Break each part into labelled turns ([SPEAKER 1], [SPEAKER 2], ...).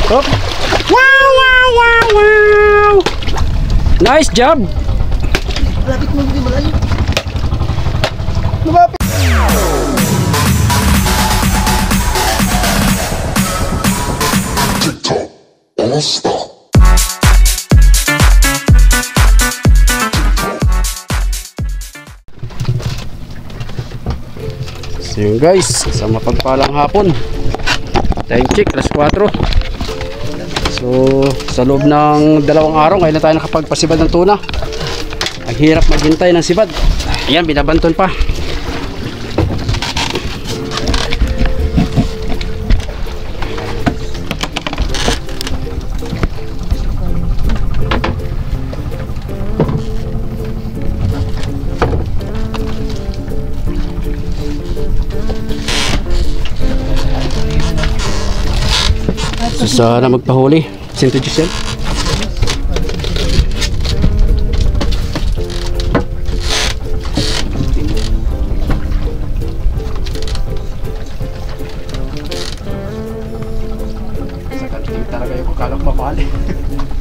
[SPEAKER 1] Oh. Wow, wow, wow, wow. Nice job.
[SPEAKER 2] Lapit mo, hindi malayo. Lumapit.
[SPEAKER 3] TikTok, all-star.
[SPEAKER 1] So yun guys, sa mapagpalang hapon, time check, alas 4. So sa loob ng 2 araw ngayon na tayo nakapagpasibad ng tuna. Ang hirap maghintay ng sibad. Ayan, binabanton pa. So sana magpahuli Sinto Giselle. Sa kanting talaga yung kakalok mapali.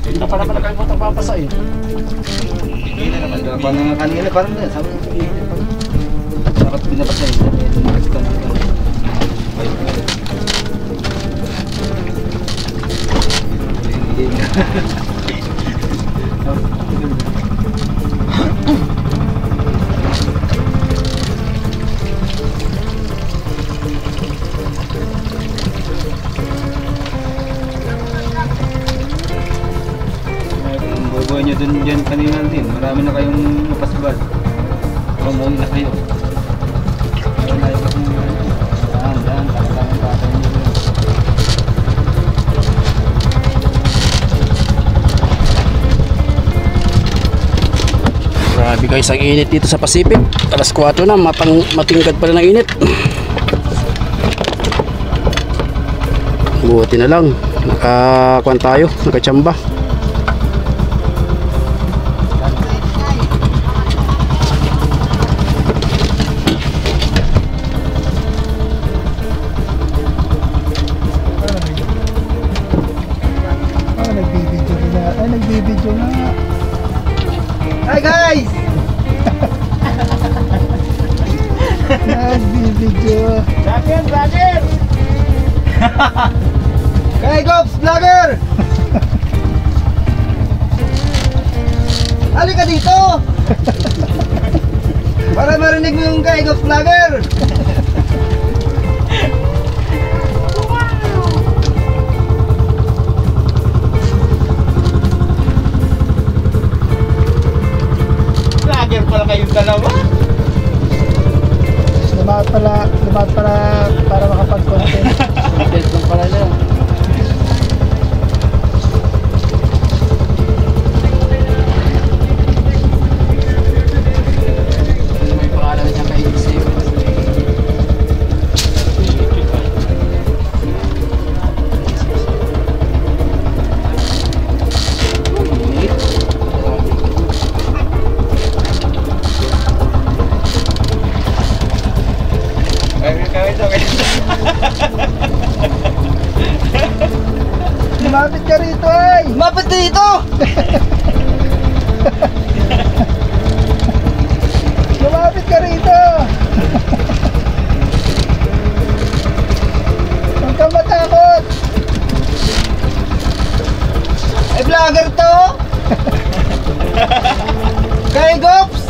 [SPEAKER 1] Hindi na pala kayo matapapasa eh.
[SPEAKER 2] Hindi na naman. Parang kanina, parang na. Sabi ko, dapat binabasa yun. Buhay nyo dun dyan kanina din. Marami na kayong napasibad. Pamuhin na kayo. Meron na yung daan, talagang patay nyo dun.
[SPEAKER 1] Grabe guys, ang init dito sa Pacific. Alas 4 na, matingkad pa rin ang init. Buti na lang nakakuan tayo, nakachamba.
[SPEAKER 2] Nagbibidyo na. Hi guys! Nagbibidyo. Vlogger! Kay Gops, vlogger! Halika dito! Para marinig mo yung Kay Gops, vlogger! Vlogger pala kayong dalawa? Lumat pala para makapag-content.
[SPEAKER 1] Content lang pala na. May pangalan niya kay Isip.
[SPEAKER 2] Lumapit ka rito ay! Lumapit dito! Lumapit ka rito! Huwag kang matakot! Ay vlogger to! Kay Gops!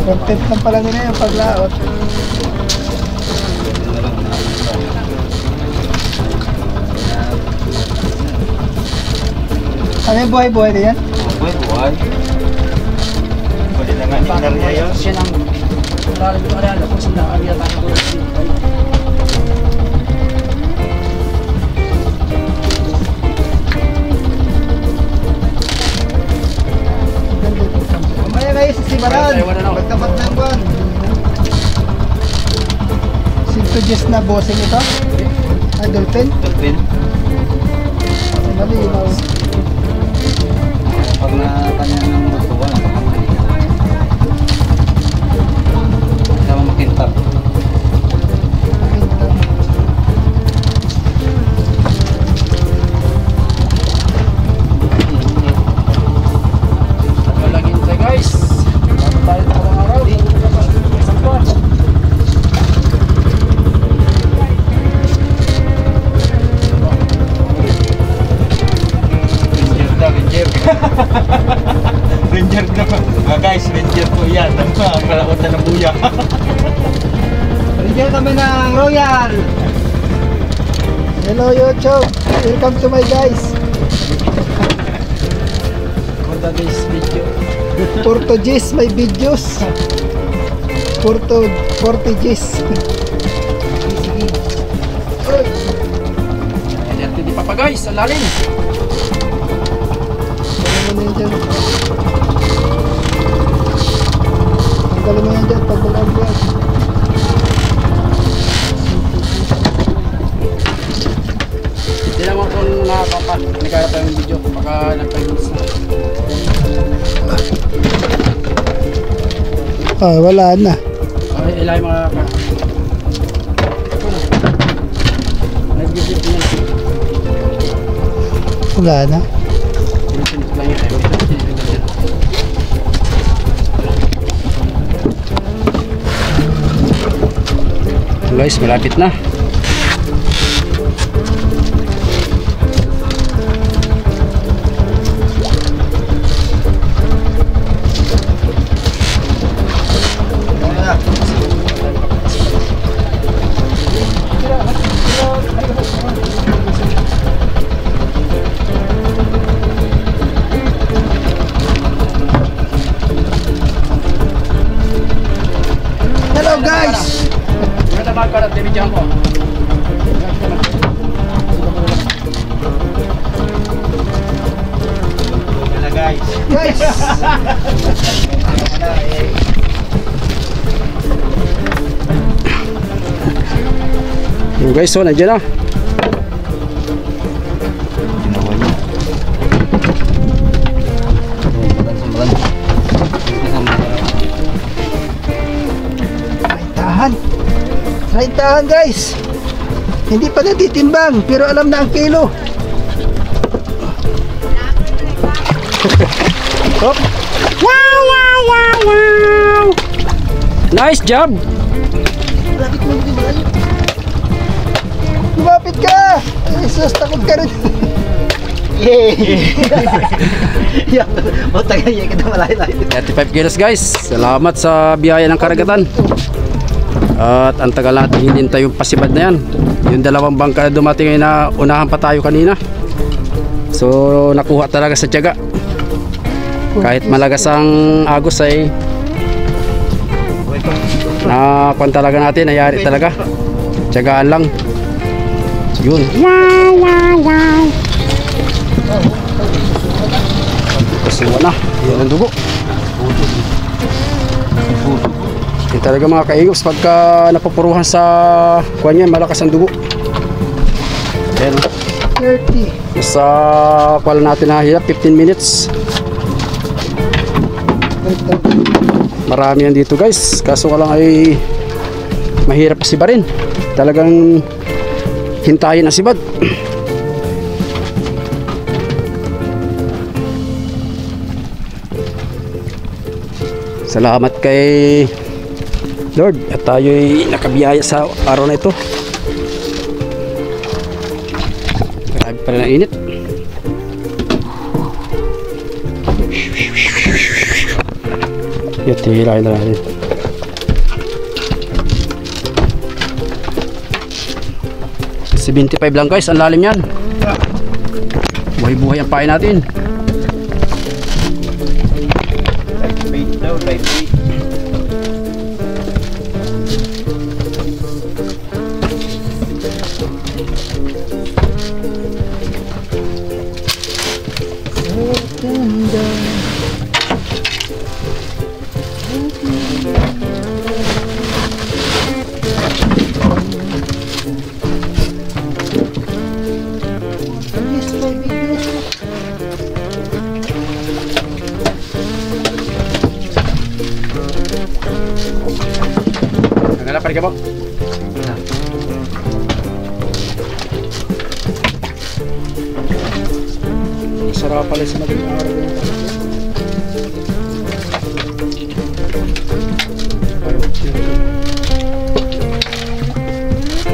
[SPEAKER 2] Content lang pala nila yung paglaot. Ano yung buhay-buhay na yan?
[SPEAKER 4] Buhay-buhay. Pwede na nga inar niya yun.
[SPEAKER 1] Siya nang malalim yung alala kung sila ang yata na ko.
[SPEAKER 2] Mamaya kayo sa Sibaran. Pagtapat ng buwan. Sinto Jess na bossing ito? Ay, dolphin?
[SPEAKER 4] Dolphin.
[SPEAKER 2] Malinaw.
[SPEAKER 4] Pag na kanyang Ranger na po. Guys, Ranger po yan. Ang kalakota ng buya.
[SPEAKER 2] Ranger kami ng Royal.
[SPEAKER 3] Hello YouTube, welcome to my guys.
[SPEAKER 2] For today's video.
[SPEAKER 3] Portuguese my videos. Portuguese.
[SPEAKER 1] Ayan, hindi pa guys, sa lalim.
[SPEAKER 3] Ano mo yan dyan? Tanggalin mo yan dyan pag mag-upload.
[SPEAKER 1] Hindi naman kung nagkaya pa yung video, baka nagpag-minutes na.
[SPEAKER 3] Ah, wala na.
[SPEAKER 1] Okay, ilay mga nag-video din yan.
[SPEAKER 3] Wala na.
[SPEAKER 1] Pinipinis lang yun. Guys, malapit na.
[SPEAKER 3] Hello guys!
[SPEAKER 1] Maganda magkalat, binigyan ko.
[SPEAKER 4] Wala guys.
[SPEAKER 3] Guys!
[SPEAKER 1] Yung guys, so nandiyan na.
[SPEAKER 4] Ginawa niya.
[SPEAKER 3] Raintahan. Raintahan guys. Hindi pa natitimbang pero alam na ang kilo.
[SPEAKER 1] Hop. Wow, wow, wow, wow. Nice job.
[SPEAKER 3] Lapit mo din ba? Lumapit ka! Ay, sus, takot ka rin.
[SPEAKER 2] Yay! Yan, butang yan kita malayo-layo.
[SPEAKER 1] 35 kilos guys. Salamat sa biyaya ng karagatan. At ang tagal natin hinintay yung pasibad na yan. Yung dalawang bangka na dumating ay na unahan pa tayo kanina. So nakuha talaga sa tiyaga. Kahit malagas ang agos ay nakuha talaga natin, nayari talaga. Tiyagaan lang. Yun. Wow, wow, wow. Kasuwa na. Yan ang dugo. Yan talaga mga kaigos pagka napupuruhan sa kuwan yan, malakas ang dugo. Yan.
[SPEAKER 3] 30.
[SPEAKER 1] Sa kuwan natin na hirap 15 minutes. Marami yan dito guys. Kaso ka lang ay mahirap sibarin. Talagang hintayin ang sibad. Salamat kay Lord at tayo'y nakabiyaya sa araw na ito. Grabe pa rin ang init. Tihirahin na natin. $75 lang guys, ang lalim yan. Buhay-buhay ang pain natin.
[SPEAKER 4] Light weight daw, light weight.
[SPEAKER 1] Naghanap pa rin ka po? Sarap pala sa madaling araw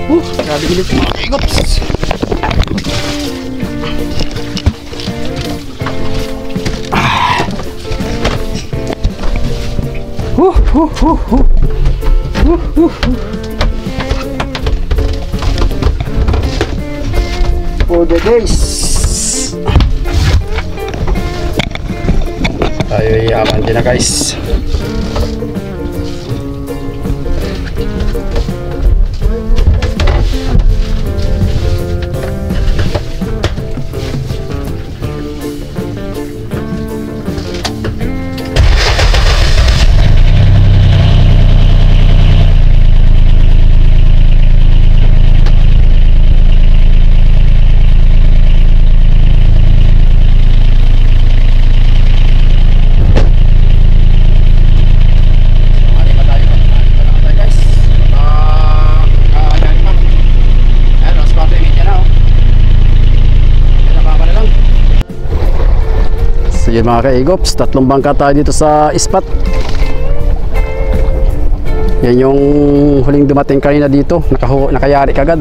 [SPEAKER 1] yung grabe gilit mga kaigops.
[SPEAKER 3] For the days.
[SPEAKER 1] Tayo iyaman din na guys. So yun mga kaigops, tatlong bangka tayo dito sa spot. Yan yung huling dumating kanina dito, nakayari kagad.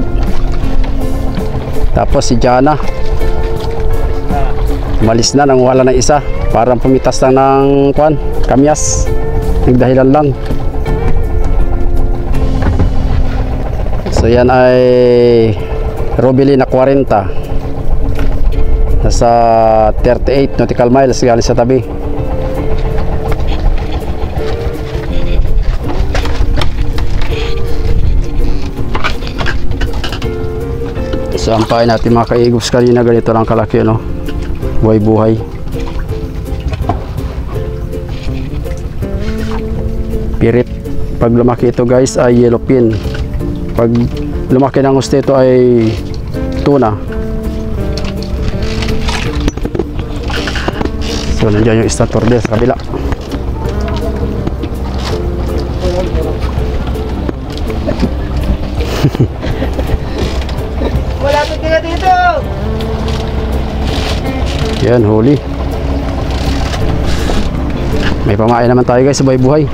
[SPEAKER 1] Tapos si Jana malis na, nanguhala ng isa. Parang pumitas lang ng kamyas, nagdahilan lang. So yan ay Robili na 40, nasa 38 nautical miles galing sa tabi. So ampain natin mga kaigos kanina, ganito lang kalaki, no? Buhay-buhay. Pirit. Pag lumaki ito guys ay yellowfin. Pag lumaki ng gusto ito ay tuna. So nandiyan yung stator din sa kabila.
[SPEAKER 3] Malapit ka na dito!
[SPEAKER 1] Yan, huli. May pamain naman tayo guys sa buhay-buhay.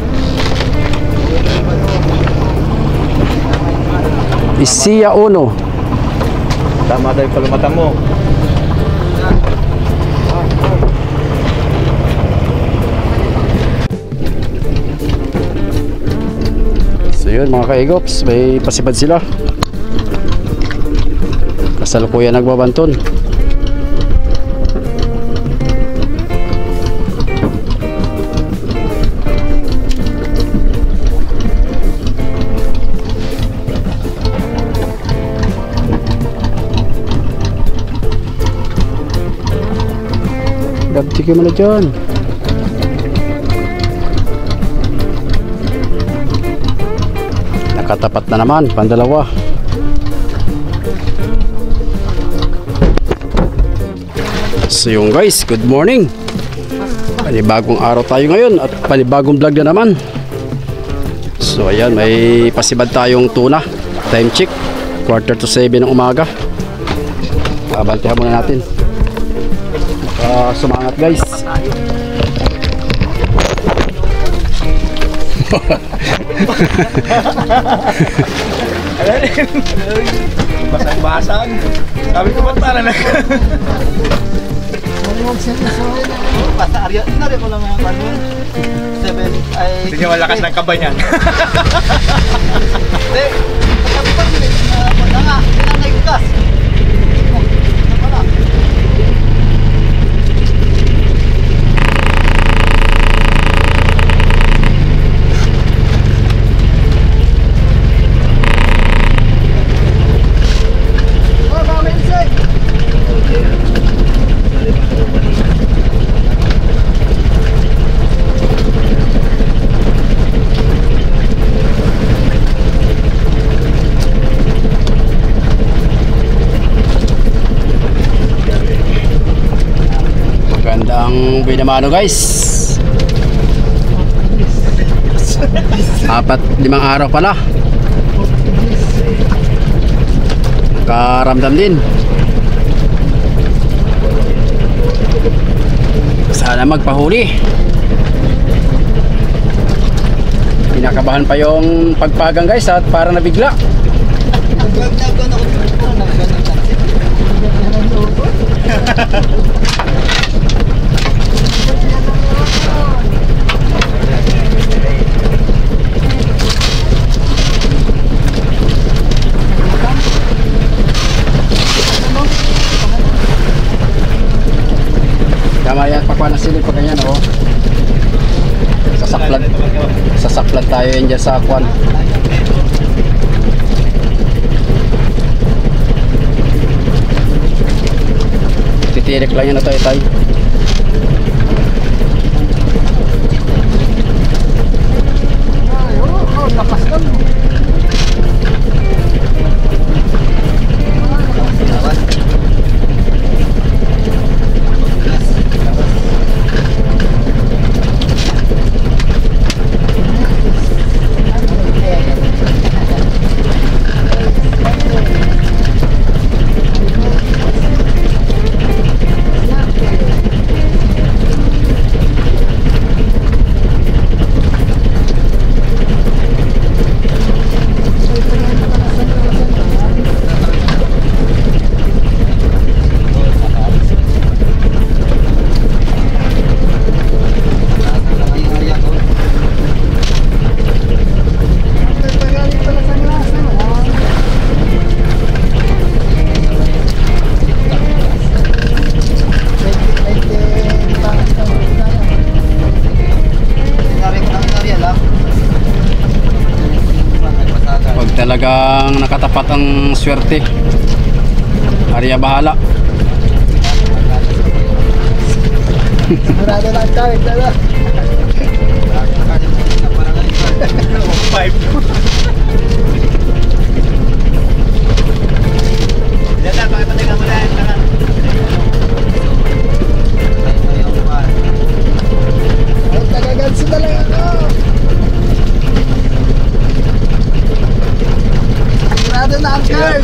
[SPEAKER 1] Isiya uno.
[SPEAKER 4] Tama daw yung palumata mo.
[SPEAKER 1] So yun mga kaigops, may pasibad sila. Kasalukuyan nagbabanton. Dagtiki mo na dyan. Nakatapat na naman, pandalawa. So yung guys, good morning. Panibagong araw tayo ngayon at panibagong vlog na naman. So ayan, may pasibad tayong tuna. Time check, 6:45 ng umaga. Abantihan muna natin. Sumangat guys.
[SPEAKER 4] Basang-basang. Sabi ko ba't para na?
[SPEAKER 3] Basta Arya, inari mo lang mga kanun. 7 ay...
[SPEAKER 4] Hindi niya malakas ng kaba niyan.
[SPEAKER 3] Hindi. Pagkapipan mo na nga, pinangay gas.
[SPEAKER 1] Magandang binamano guys. 4-5 araw pala. Nakaramdam din. Sana magpahuli. Pinakabahan pa yung pagpagang guys at para nabigla. yan, pakuha ng silip pag ganyan, oh. Sasaklan tayo yan dyan sa kwan. Titirik lang yan na tayo.
[SPEAKER 3] Ay, oh, lakas lang.
[SPEAKER 1] Talagang nakatapat ang swerte. Arya bahala.
[SPEAKER 3] Sigurado lang tayo, tala. Ay, tagagansi na lang ako. Sigurado na ang card.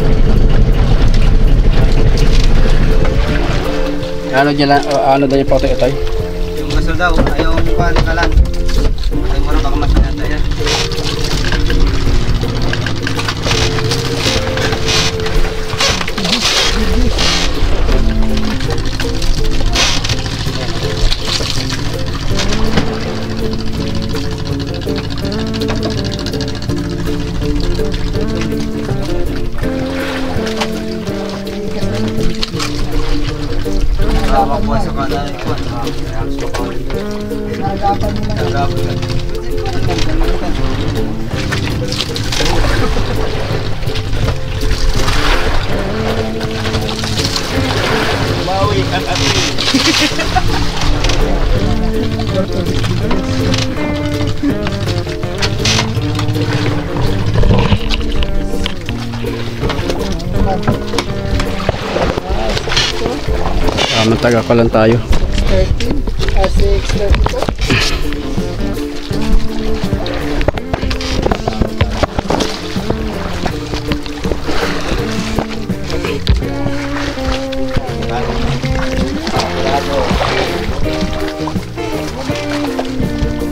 [SPEAKER 1] Ano dyan, ano daw yung potoy itoy?
[SPEAKER 2] Yung gasol daw, ayaw mo pa nikalan. Ayaw mo rin baka masinanda yan. Tama po sa kanan ko.
[SPEAKER 3] Nagapan mo lang.
[SPEAKER 2] Nagapan ka. Maui ang api.
[SPEAKER 1] Mataga ko lang tayo.
[SPEAKER 3] 13, 6, 32.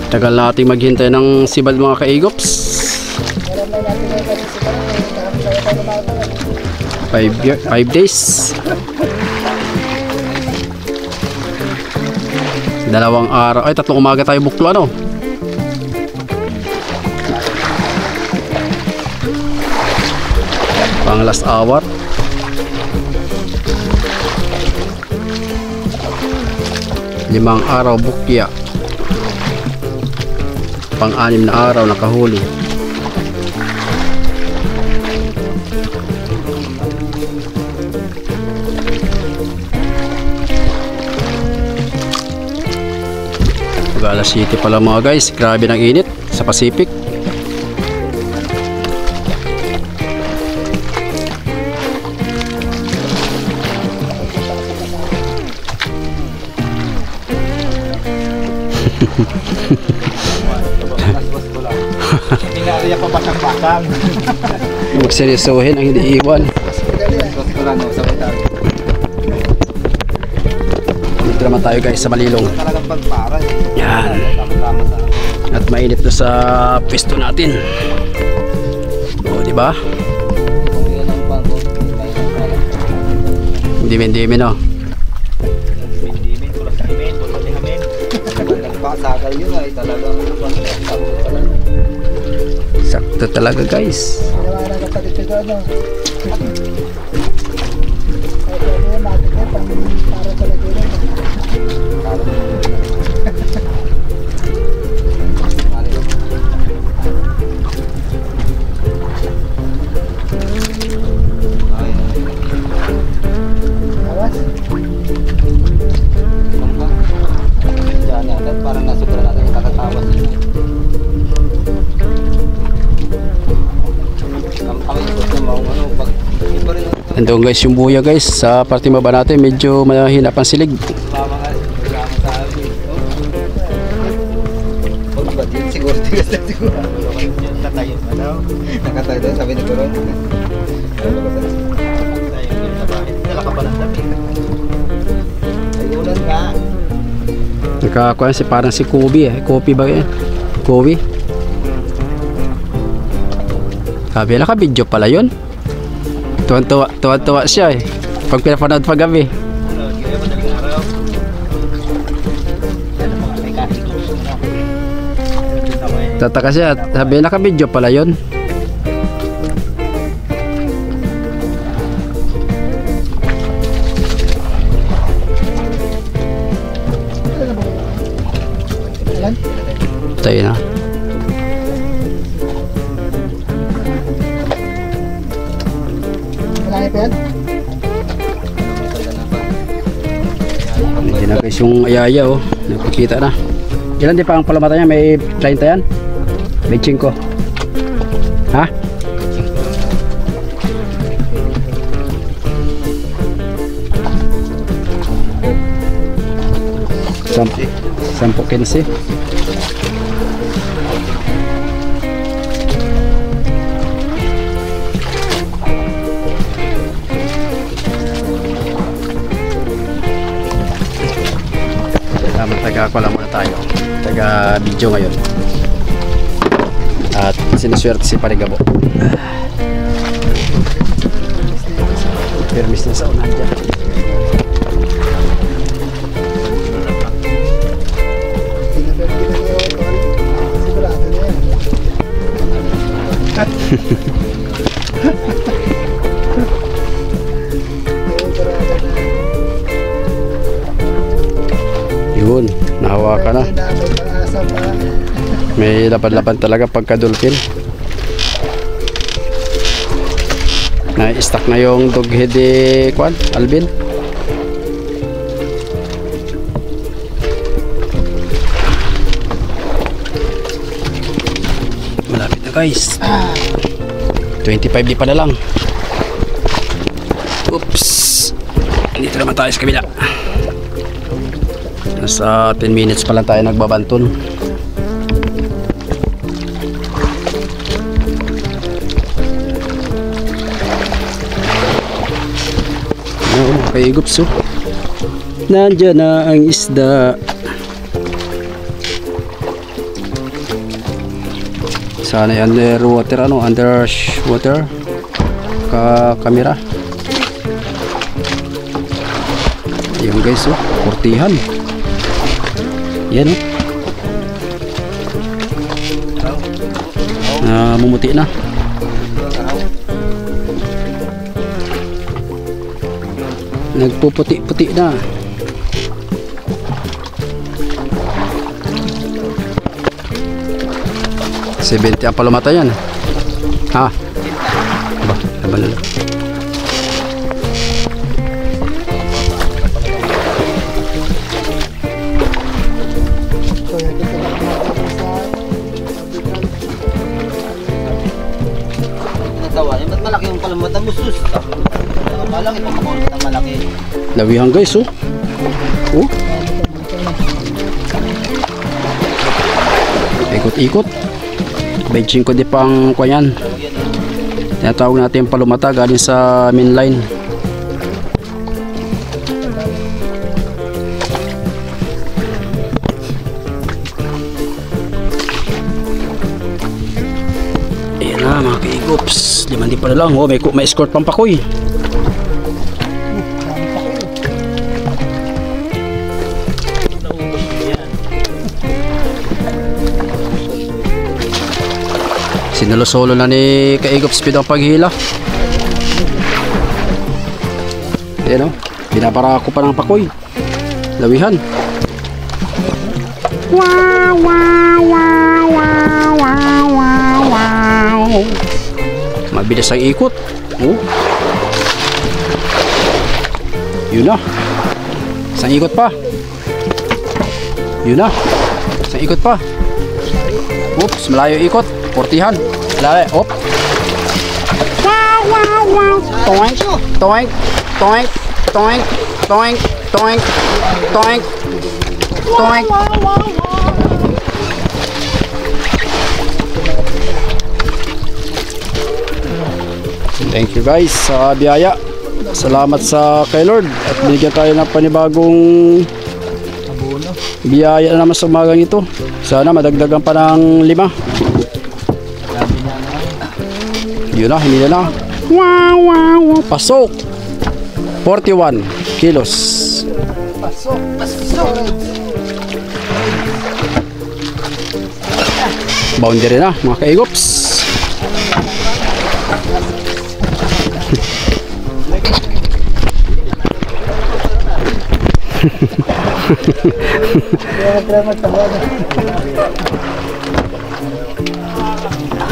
[SPEAKER 1] Tagal natin maghintay ng sibal mga kaigops.
[SPEAKER 3] Meron lang natin na kasi sa kanila. Marami tayo tayo lumaban.
[SPEAKER 1] 5 days. 2 araw. Ay, 3 umaga tayo buklo, ano? Pang last hour. Limang araw bukya. Pang-6 na araw nakahuli. Alas 7 pala mga guys, grabe ng init sa Pacific.
[SPEAKER 2] Pinariya pa pasang-pasang.
[SPEAKER 1] Magseryosohin ang hindi iwan.
[SPEAKER 2] Sos ko lang, sabay tayo.
[SPEAKER 1] Dito naman tayo guys sa Malilong.
[SPEAKER 2] Talagang pagpara.
[SPEAKER 1] Yan.
[SPEAKER 2] Tama-tama sa
[SPEAKER 1] At mainit na sa pwesto natin. O, di ba?
[SPEAKER 2] kung yan ang bangko.
[SPEAKER 1] Dimin-dimin, no?
[SPEAKER 2] Dimin, tulad dimin, tulad dimin. Nagpasakal yun ay talagang
[SPEAKER 1] Sakto talaga guys.
[SPEAKER 3] Ginawa na kapatid ko doon, no? Kahit ano yun, natin yun, para talaga yun. Awas.
[SPEAKER 2] Diyan natin, parang nasubra natin yung kakatawas niya. Ang pangikot na mga ano, pag iba rin ang
[SPEAKER 1] Nandun guys yung buya guys. Sa parte baba natin medyo mahina pang silig.
[SPEAKER 2] mama nga, kailangan sa amin. Pag ba din, siguro tigas na siguro. Nakatayo pa daw. Nakatayo daw, sabi ni Coron. Tayo din sa bahay. Dala ka pa ng damit. Ayunan ka.
[SPEAKER 1] Nakakuha si parang si Kobe eh. Kobe ba yan? Kobe? Sabi ka video pala yun. Tuwan-tuwa siya eh. Pag pinapanood pa gabi.
[SPEAKER 2] Kaya madaling araw. Yan ang mga may kahit gusto mo.
[SPEAKER 1] Tataka siya. Sabi naka-video pala yun.
[SPEAKER 3] Ilan?
[SPEAKER 1] Tayo na.
[SPEAKER 3] Malaki pa yan?
[SPEAKER 1] Hindi na guys yung ayaya oh. Nagpakita na. Ilan di pa ang palamata niya? May 30 yan? May 5. Ha? Sampo 15. Taga-kuala muna tayo. Taga-video ngayon. At sinuswerte si Parigabo. Permis na sa unahan dyan.
[SPEAKER 3] Sigurado na yan.
[SPEAKER 1] Yun, nahawa ka na.
[SPEAKER 3] May pang-asa pa.
[SPEAKER 1] May laban-laban talaga pagka dolphin. Na-stack na yung doghead kwan, Alvin. Malapit na guys. 25 di pa na lang. Oops. Dito naman tayo sa kabila. Nasa 10 minutes pa lang tayo nagbabanton. Oo, kay Gups oh. Nandyan na ang isda. Sana yung underwater ano, underwater kamera. Ayun guys oh, kurtihan. Yan oh. Mumuti na. Nagpuputi-puti na. $70 ang palumata yan. Ha? Aba, laban na lang.
[SPEAKER 2] Ba't malaki yung palamata mo, sus? Malaki pa makulit ang malaki.
[SPEAKER 1] Lawihan guys oh. Oh. Ikot-ikot. Benching ko di pang kuyan. Tinatawag natin yung palumata galing sa mainline. Ayan na mga kaigups. 5 pa na lang. Oh, may escort pang pakoy. Sinalo-solo na ni Kaigop Speed ang paghila. Ayan o, binabarako pa ng pakoy. lawihan. Mabilis ang ikot. Oh. Yun na. Isang ikot pa. Yun na. Isang ikot pa. Oops, malayo ikot. Portihan. Malayo. Op. Toink, toink, toink, toink, toink, toink, toink, toink. Thank you guys sa biyaya. Salamat sa kay Lord at binigyan tayo ng panibagong biyaya na naman sa umagang ito. Sana madagdagan pa ng 5. Yun na, hindi na. Pasok 41 kilos.
[SPEAKER 3] Pasok, pasok.
[SPEAKER 1] Boundary na mga kaigops.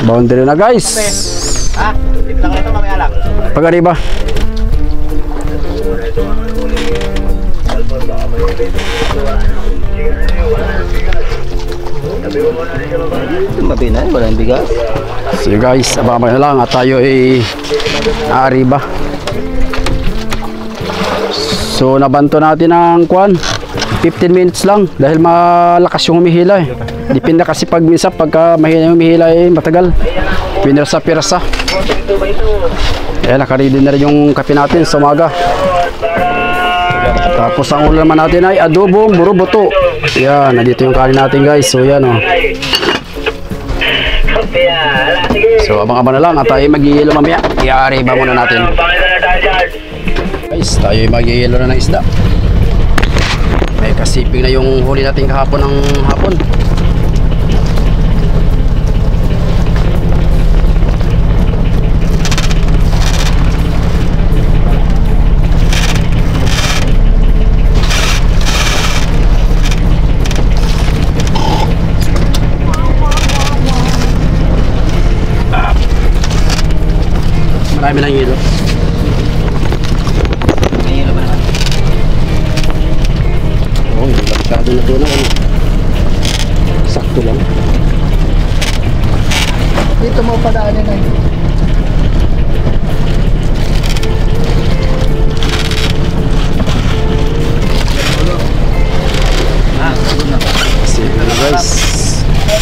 [SPEAKER 1] Boundary na guys. Pag-arriba.
[SPEAKER 3] Mabinay, walang bigas.
[SPEAKER 1] So guys, abang na lang at tayo ay naariba. So nabanto natin ang kwan 15 minutes lang dahil malakas yung humihila eh. Depende kasi pag minsan pagka mahina yung humihila eh matagal. Pinirsa-pirsa. Ayan, nakaready na rin yung kape natin sa umaga. Tapos ang ulam naman natin ay adobong burubuto. Yan, nandito yung kanin natin guys. So yan o. So abang-abang na lang at tayo mag-iilo mamaya. I-arriba muna natin. Guys, tayo mag-iilo na ng isda. May kasiping na yung huli natin kahapon ng hapon. Marami ng hilo.
[SPEAKER 3] May hilo ba naman?
[SPEAKER 1] Oo, lakado na doon. Sakto lang.
[SPEAKER 3] Dito mo padaanin na yun.
[SPEAKER 1] Kasi ano guys.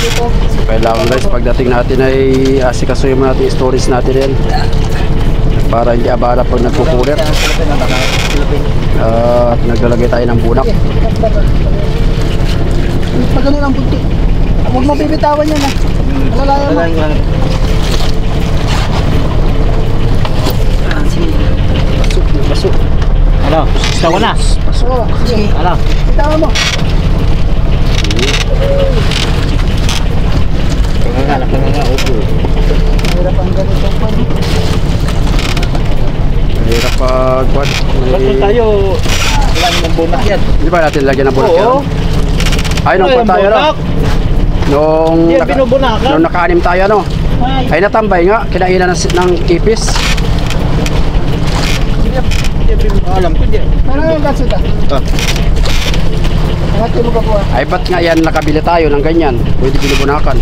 [SPEAKER 1] So, kailangan guys pagdating natin ay asikasuhin mo natin yung stories natin yan. Para hindi abala pag nagkukulit. At naglalagay tayo ng bunak.
[SPEAKER 3] Pag ganun ang bunti. Huwag mo bibitawan yan ha. Alalayan mo.
[SPEAKER 1] Pasok.
[SPEAKER 2] Ano? Gusto ko na.
[SPEAKER 3] Oo, sige.
[SPEAKER 2] Ano?
[SPEAKER 3] Bitawan mo. Hirap ang ganitong pan.
[SPEAKER 1] Mahirap pag what?
[SPEAKER 2] Ba't tayo? Wala namang bunak yan.
[SPEAKER 1] Hindi ba natin lagyan ng bunak yan?
[SPEAKER 2] Oo.
[SPEAKER 1] Ay, nung kwan tayo no? Nung,
[SPEAKER 2] Hindi yan binubunakan.
[SPEAKER 1] nung naka-anim tayo no? Ay natambay nga, kinainan ng ipis.
[SPEAKER 2] Alam ko dyan.
[SPEAKER 3] Ano yung gasot ah? Hati mo ka po ah.
[SPEAKER 1] Ay ba't nga yan nakabili tayo ng ganyan? Pwede binubunakan.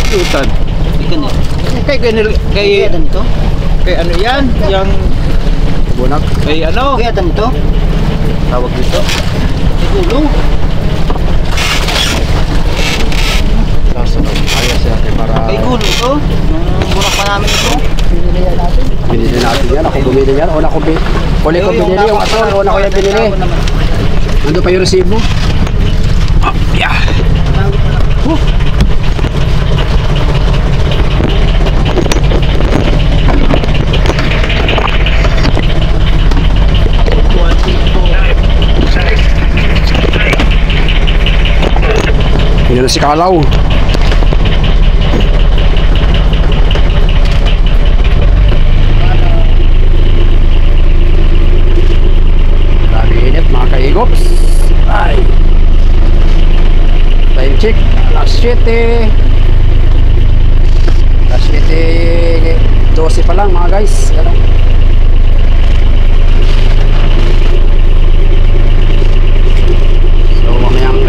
[SPEAKER 2] Tutan. Kay
[SPEAKER 3] Ganito?
[SPEAKER 2] kay ano yan? Yang
[SPEAKER 1] Bunak.
[SPEAKER 2] kay ano?
[SPEAKER 3] Kaya ganito?
[SPEAKER 2] Tawag dito.
[SPEAKER 3] Siguro.
[SPEAKER 1] Kaso ayos natin para
[SPEAKER 3] Kay gulo to. Nung burak pa namin ito. Pinili yan natin.
[SPEAKER 1] binili natin yan. Ako bumili yan. Una ko uli ko binili yung atol. Una ko yung binili. Nandun pa yung resibo. Oh, yeah. Yun na si Kalaw. Grabe init mga kaigops. check. Alas 7. Alas 7:12 pa lang mga guys. Yan. So mamayang